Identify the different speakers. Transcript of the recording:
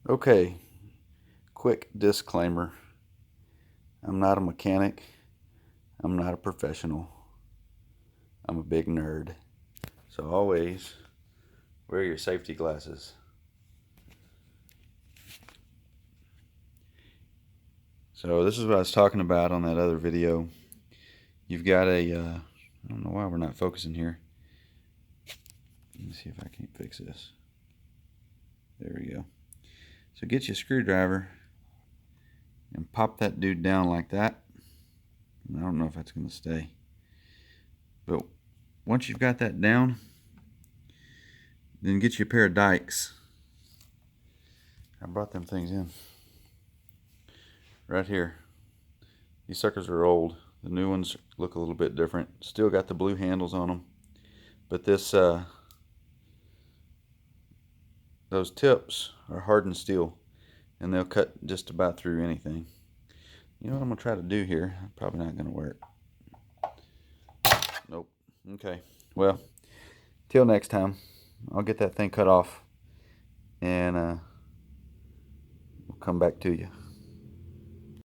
Speaker 1: Okay, quick disclaimer. I'm not a mechanic. I'm not a professional. I'm a big nerd. So always wear your safety glasses. So this is what I was talking about on that other video. You've got a, I don't know why we're not focusing here. Let me see if I can't fix this. There we go. So get you a screwdriver and pop that dude down like that. I don't know if that's going to stay. But once you've got that down, then get you a pair of dikes. I brought them things in. Right here. These suckers are old. The new ones look a little bit different. Still got the blue handles on them. But this, those tips are hardened steel. And they'll cut just about through anything. You know what I'm going to try to do here? Probably not going to work. Nope. Okay. Well, till next time. I'll get that thing cut off. And we'll come back to you.